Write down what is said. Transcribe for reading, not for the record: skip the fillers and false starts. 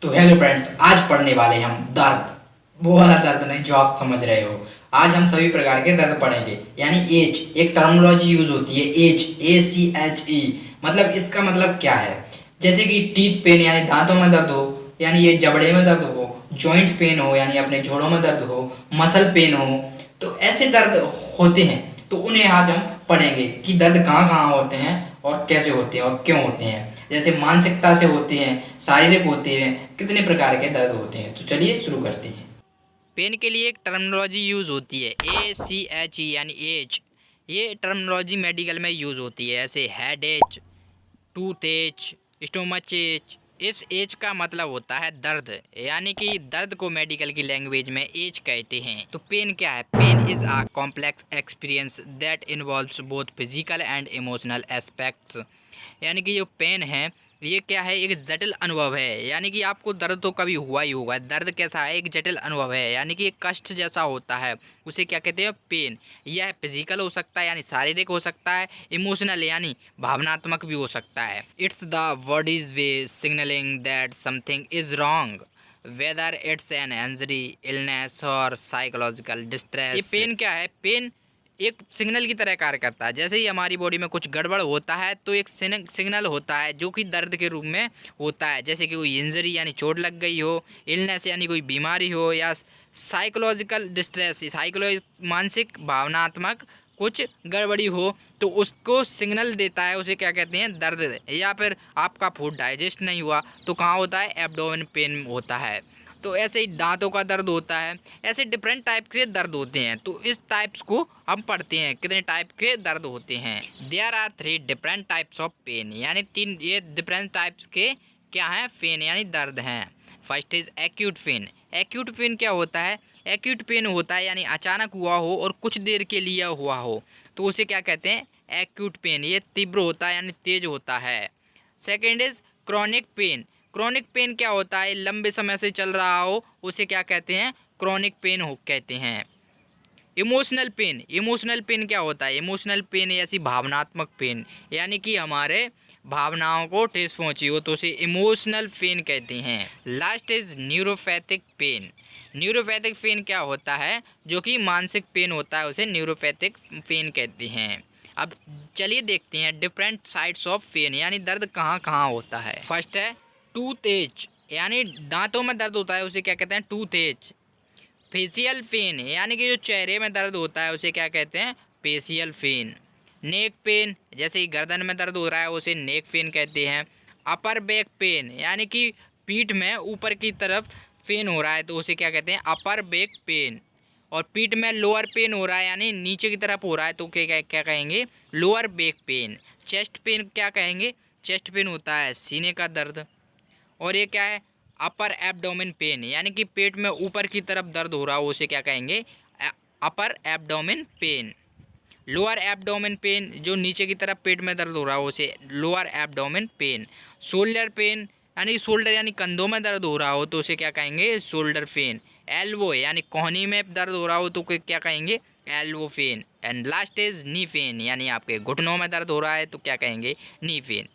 तो hello friends, आज पढ़ने वाले हम दर्द। वो वाला दर्द नहीं जो आप समझ रहे हो। आज हम सभी प्रकार के दर्द पढ़ेंगे। यानी एज एक टर्मिनोलॉजी यूज होती है, एज, ACHE। मतलब इसका मतलब क्या है? जैसे कि टीथ पेन यानी दांतों में दर्द हो, यानी ये जबड़े में दर्द हो, जॉइंट पेन हो यानी अपने जोड़ों में दर्द हो, मसल पेन हो, तो ऐसे दर्द होते हैं। तो उन्हें आज हम पढ़ेंगे कि दर्द कहाँ कहाँ होते हैं और कैसे होते हैं और क्यों होते हैं। जैसे मानसिकता से होते हैं, शारीरिक होते हैं, कितने प्रकार के दर्द होते हैं। तो चलिए शुरू करते हैं। पेन के लिए एक टर्मिनोलॉजी यूज़ होती है ACHE यानी एज। ये टर्मिनोलॉजी मेडिकल में यूज़ होती है, ऐसे headache, toothache, stomachache. इस एज का मतलब होता है दर्द, यानी कि दर्द को मेडिकल की लैंग्वेज में एज कहते हैं। तो पेन क्या है? Pain is a complex experience that involves both physical and emotional aspects. यानी कि जो पेन है ये क्या है? एक जटिल अनुभव है। यानी कि आपको दर्द तो कभी हुआ ही होगा। दर्द कैसा है? एक जटिल अनुभव है, यानी कि एक कष्ट जैसा होता है। उसे क्या कहते हैं? पेन। यह फिजिकल हो सकता है यानी शारीरिक हो सकता है, इमोशनल यानी भावनात्मक भी हो सकता है। It's the bodies way signalling that something is wrong, whether it's an injury, illness और साइकोलॉजिकल डिस्ट्रेस। ये पेन क्या है? पेन एक सिग्नल की तरह कार्य करता है। जैसे ही हमारी बॉडी में कुछ गड़बड़ होता है तो एक सिग्नल होता है जो कि दर्द के रूप में होता है। जैसे कि कोई इंजरी यानी चोट लग गई हो, इलनेस यानी कोई बीमारी हो, या साइकोलॉजिकल डिस्ट्रेस, मानसिक भावनात्मक कुछ गड़बड़ी हो, तो उसको सिग्नल देता है। उसे क्या कहते हैं? दर्द। या फिर आपका फूड डाइजेस्ट नहीं हुआ तो कहाँ होता है? एब्डोमेन पेन होता है। तो ऐसे ही दांतों का दर्द होता है। ऐसे डिफरेंट टाइप के दर्द होते हैं। तो इस टाइप्स को हम पढ़ते हैं, कितने टाइप के दर्द होते हैं। There are 3 different types of pain, यानी 3 ये डिफरेंट टाइप्स के क्या हैं? पेन यानी दर्द हैं। First is acute pain. Acute pain क्या होता है? एक्यूट पेन होता है यानी अचानक हुआ हो और कुछ देर के लिए हुआ हो, तो उसे क्या कहते हैं? Acute pain. ये तीव्र होता है यानी तेज होता है। Second is chronic pain. Chronic pain क्या होता है? लंबे समय से चल रहा हो, उसे क्या कहते हैं? क्रॉनिक पेन हो कहते हैं। Emotional pain. इमोशनल पेन क्या होता है? इमोशनल पेन ऐसी भावनात्मक पेन, यानी कि हमारे भावनाओं को ठेस पहुंची हो तो उसे इमोशनल पेन कहते हैं। Last is neuropathic pain. Neuropathic pain क्या होता है? जो कि मानसिक पेन होता है, उसे न्यूरोपैथिक पेन कहते हैं। अब चलिए देखते हैं डिफरेंट साइड्स ऑफ पेन, यानी दर्द कहाँ कहाँ होता है। फर्स्ट है टूथ एच, यानी दांतों में दर्द होता है, उसे क्या कहते हैं? Tooth H. फेशियल पेन, यानी कि जो चेहरे में दर्द होता है उसे क्या कहते हैं? Facial pen. नेक पेन, जैसे कि गर्दन में दर्द हो रहा है उसे नेक पेन कहते हैं। अपर बैक पेन, यानी कि पीठ में ऊपर की तरफ पेन हो रहा है तो उसे क्या कहते हैं? Upper back pain. और पीठ में लोअर पेन हो रहा है यानी नीचे की तरफ हो रहा है तो क्या क्या क्या कहेंगे? Lower back pain. Chest pain क्या कहेंगे? चेस्ट पेन होता है सीने का दर्द। और ये क्या है? अपर एब्डोमेन पेन, यानी कि पेट में ऊपर की तरफ दर्द हो रहा हो उसे क्या कहेंगे? Upper abdomen pain. Lower abdomen pain, जो नीचे की तरफ पेट में दर्द हो रहा हो उसे lower abdomen pain. Shoulder pain, यानी शोल्डर यानी कंधों में दर्द हो रहा हो तो उसे क्या कहेंगे? Shoulder pain. एल्बो, यानी कोहनी में दर्द हो रहा हो तो क्या कहेंगे? Elbow pain. And last is knee pain, यानी आपके घुटनों में दर्द हो रहा है तो क्या कहेंगे? Knee pain.